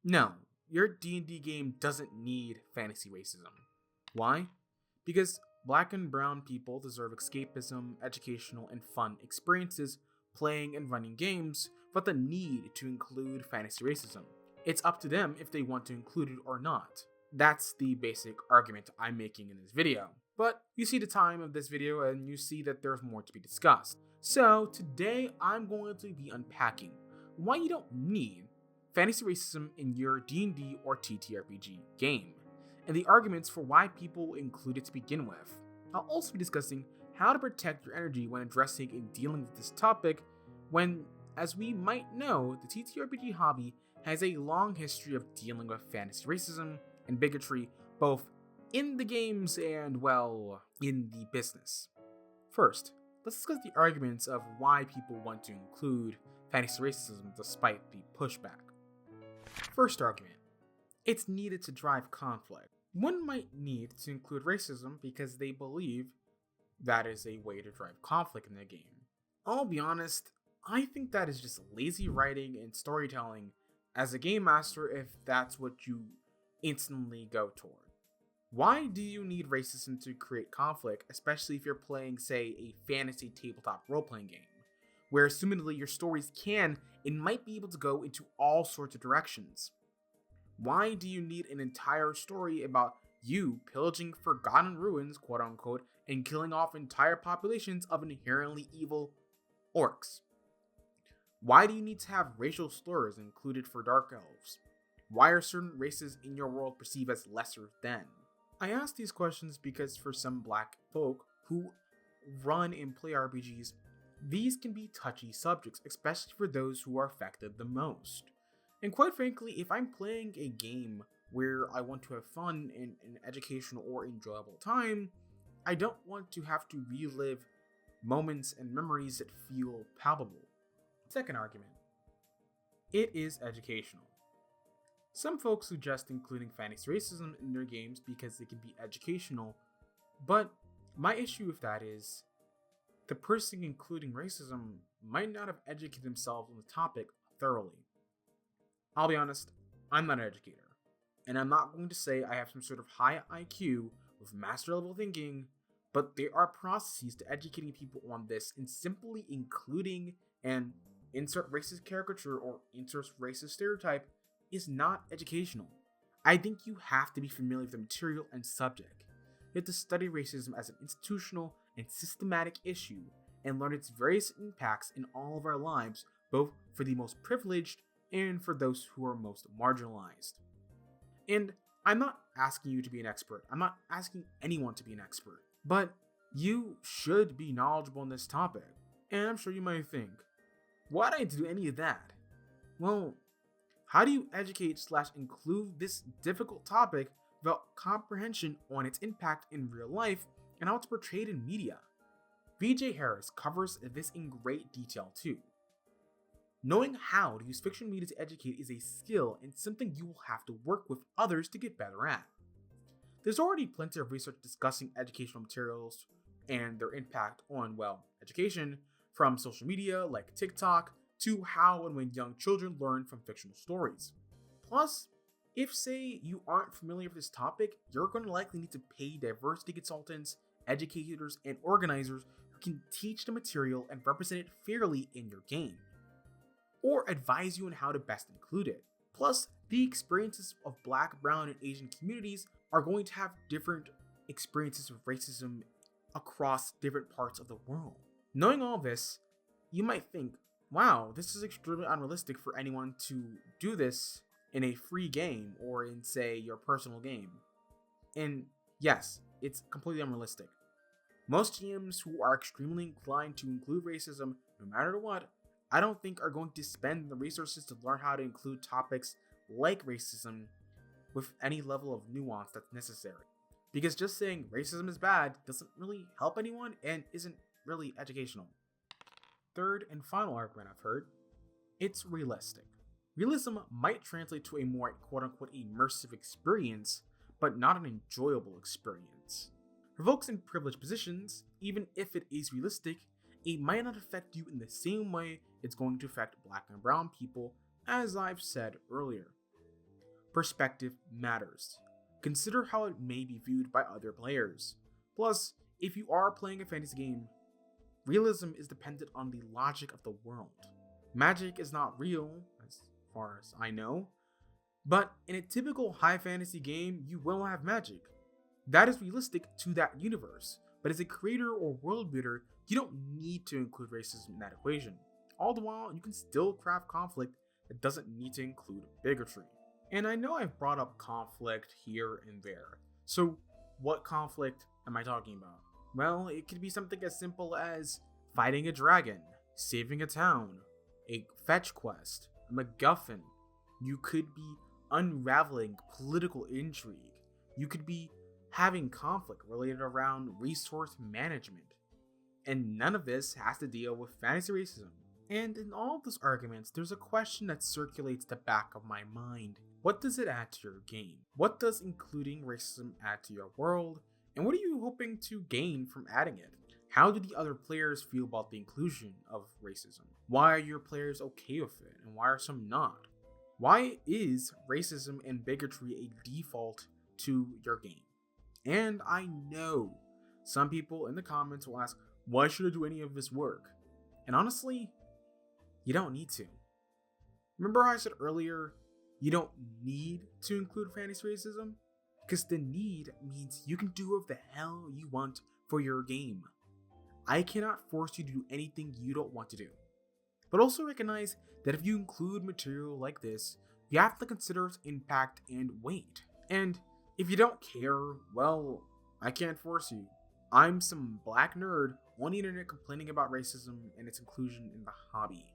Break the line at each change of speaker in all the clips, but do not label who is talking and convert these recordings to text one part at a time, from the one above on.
No, your D&D game doesn't need fantasy racism. Why? Because black and brown people deserve escapism, educational, and fun experiences playing and running games without the need to include fantasy racism. It's up to them if they want to include it or not. That's the basic argument I'm making in this video. But you see the time of this video and you see that there's more to be discussed. So today I'm going to be unpacking why you don't need fantasy racism in your D&D or TTRPG game, and the arguments for why people include it to begin with. I'll also be discussing how to protect your energy when addressing and dealing with this topic when, as we might know, the TTRPG hobby has a long history of dealing with fantasy racism and bigotry both in the games and, well, in the business. First, let's discuss the arguments of why people want to include fantasy racism despite the pushback. First argument, it's needed to drive conflict. One might need to include racism because they believe that is a way to drive conflict in the game. I'll be honest, I think that is just lazy writing and storytelling as a game master if that's what you instantly go toward. Why do you need racism to create conflict, especially if you're playing, say, a fantasy tabletop role-playing game, where assumedly your stories can and might be able to go into all sorts of directions? Why do you need an entire story about you pillaging forgotten ruins, quote unquote, and killing off entire populations of inherently evil orcs? Why do you need to have racial slurs included for dark elves? Why are certain races in your world perceived as lesser than? I ask these questions because for some black folk who run and play RPGs, these can be touchy subjects, especially for those who are affected the most. And quite frankly, if I'm playing a game where I want to have fun and an educational or enjoyable time, I don't want to have to relive moments and memories that feel palpable. Second argument, it is educational. Some folks suggest including fantasy racism in their games because it can be educational, but my issue with that is the person including racism might not have educated themselves on the topic thoroughly. I'll be honest, I'm not an educator, and I'm not going to say I have some sort of high IQ with master level thinking, but there are processes to educating people on this, and simply including an insert racist caricature or insert racist stereotype is not educational. I think you have to be familiar with the material and subject. You have to study racism as an institutional and systematic issue and learn its various impacts in all of our lives, both for the most privileged and for those who are most marginalized. And I'm not asking you to be an expert. I'm not asking anyone to be an expert. But you should be knowledgeable on this topic. And I'm sure you might think, why do I do any of that? Well, how do you educate / include this difficult topic without comprehension on its impact in real life and how it's portrayed in media? VJ Harris covers this in great detail too. Knowing how to use fiction media to educate is a skill and something you will have to work with others to get better at. There's already plenty of research discussing educational materials and their impact on, well, education, from social media like TikTok to how and when young children learn from fictional stories. Plus, if say you aren't familiar with this topic, you're going to likely need to pay diversity consultants, educators, and organizers who can teach the material and represent it fairly in your game, or advise you on how to best include it. Plus, the experiences of Black, Brown, and Asian communities are going to have different experiences of racism across different parts of the world. Knowing all this, you might think, wow, this is extremely unrealistic for anyone to do this in a free game or in, say, your personal game. And yes, it's completely unrealistic. Most GMs who are extremely inclined to include racism, no matter what, I don't think are going to spend the resources to learn how to include topics like racism with any level of nuance that's necessary. Because just saying racism is bad doesn't really help anyone and isn't really educational. Third and final argument I've heard, it's realistic. Realism might translate to a more quote-unquote immersive experience, but not an enjoyable experience. For folks in privileged positions, even if it is realistic, it might not affect you in the same way it's going to affect Black and Brown people, as I've said earlier. perspective matters. Consider how it may be viewed by other players. Plus, if you are playing a fantasy game, realism is dependent on the logic of the world. Magic is not real, as far as I know, but in a typical high fantasy game, you will have magic. That is realistic to that universe, but as a creator or world builder, you don't need to include racism in that equation. All the while, you can still craft conflict that doesn't need to include bigotry. And I know I've brought up conflict here and there. So, what conflict am I talking about? Well, it could be something as simple as fighting a dragon, saving a town, a fetch quest, a MacGuffin. You could be unraveling political intrigue. You could be having conflict related around resource management. And none of this has to deal with fantasy racism. And in all of those arguments, there's a question that circulates the back of my mind. What does it add to your game? What does including racism add to your world? And what are you hoping to gain from adding it? How do the other players feel about the inclusion of racism? Why are your players okay with it, and why are some not? Why is racism and bigotry a default to your game? And I know some people in the comments will ask, why should I do any of this work? And honestly, you don't need to. Remember how I said earlier, you don't need to include fantasy racism? Because the need means you can do what the hell you want for your game. I cannot force you to do anything you don't want to do. But also recognize that if you include material like this, you have to consider its impact and weight. And if you don't care, well, I can't force you. I'm some black nerd on the internet complaining about racism and its inclusion in the hobby.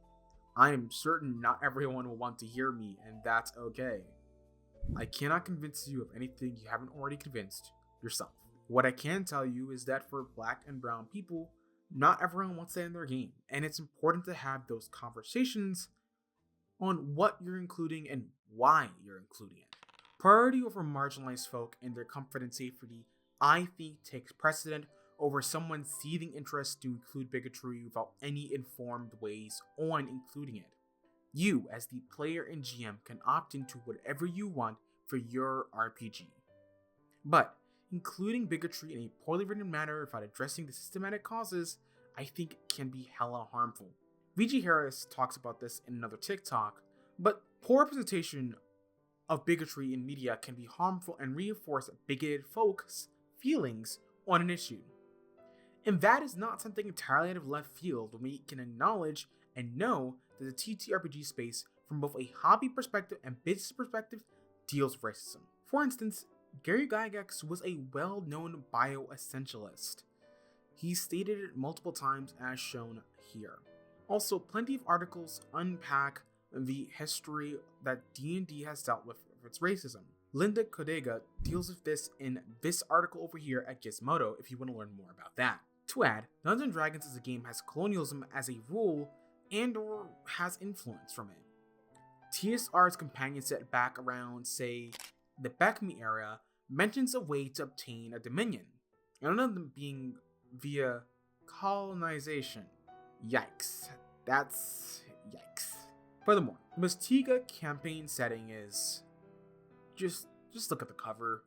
I am certain not everyone will want to hear me, and that's okay. I cannot convince you of anything you haven't already convinced yourself. What I can tell you is that for black and brown people, not everyone wants that in their game, and it's important to have those conversations on what you're including and why you're including it. Priority over marginalized folk and their comfort and safety, I think, takes precedent over someone's seething interest to include bigotry without any informed ways on including it. You, as the player and GM, can opt into whatever you want for your RPG. But including bigotry in a poorly written manner without addressing the systematic causes, I think can be hella harmful. VG Harris talks about this in another TikTok, but poor representation of bigotry in media can be harmful and reinforce bigoted folks' feelings on an issue. And that is not something entirely out of left field when we can acknowledge and know that the TTRPG space, from both a hobby perspective and business perspective, deals with racism. For instance, Gary Gygax was a well-known bioessentialist. He stated it multiple times as shown here. Also, plenty of articles unpack the history that D&D has dealt with its racism. Linda Codega deals with this in this article over here at Gizmodo if you want to learn more about that. To add, Dungeons & Dragons as a game has colonialism as a rule and or has influence from it. TSR's companion set back around, say, the Beckme era mentions a way to obtain a dominion, and one of them being via colonization. Yikes. That's yikes. Furthermore, the Mustiga campaign setting is... Just look at the cover.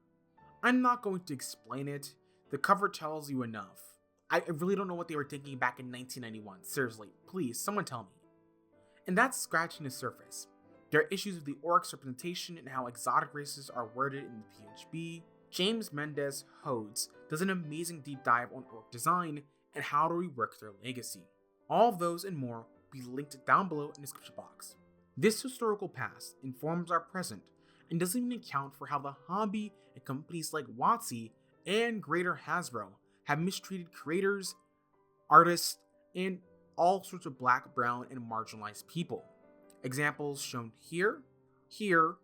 I'm not going to explain it. The cover tells you enough. I really don't know what they were thinking back in 1991. Seriously, please, someone tell me. And that's scratching the surface. There are issues with the orcs representation and how exotic races are worded in the PHB. James Mendez Hodes does an amazing deep dive on orc design and how to rework their legacy. All of those and more will be linked down below in the description box. This historical past informs our present and doesn't even account for how the hobby and companies like WotC and Greater Hasbro have mistreated creators, artists, and all sorts of black, brown, and marginalized people. Examples shown here, here,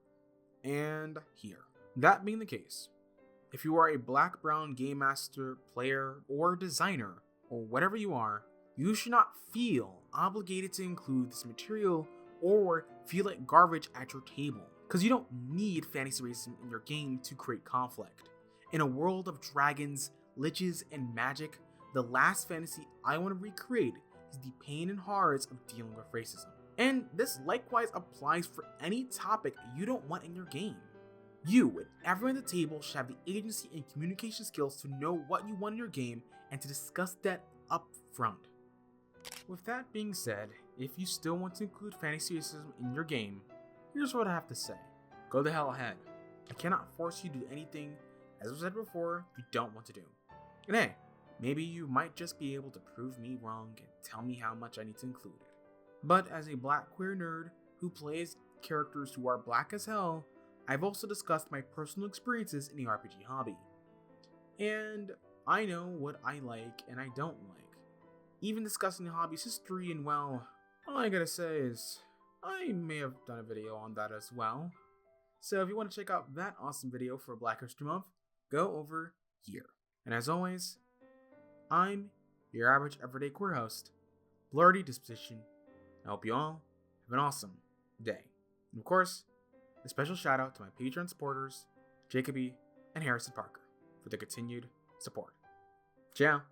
and here. That being the case, if you are a black, brown game master, player, or designer, or whatever you are, you should not feel obligated to include this material or feel like garbage at your table, because you don't need fantasy racism in your game to create conflict. In a world of dragons, liches, and magic, the last fantasy I want to recreate is the pain and horrors of dealing with racism. And this likewise applies for any topic you don't want in your game. You and everyone at the table should have the agency and communication skills to know what you want in your game and to discuss that up front. With that being said, if you still want to include fantasy racism in your game, here's what I have to say. Go the hell ahead. I cannot force you to do anything, as I said before, you don't want to do. And hey, maybe you might just be able to prove me wrong and tell me how much I need to include it. But as a black queer nerd who plays characters who are black as hell, I've also discussed my personal experiences in the RPG hobby. And I know what I like and I don't like. Even discussing the hobby's history, and well, all I gotta say is, I may have done a video on that as well. So if you want to check out that awesome video for Black History Month, go over here. And as always, I'm your average everyday queer host, Blurty Disposition. I hope you all have an awesome day. And of course, a special shout out to my Patreon supporters, Jacoby and Harrison Parker, for their continued support. Ciao.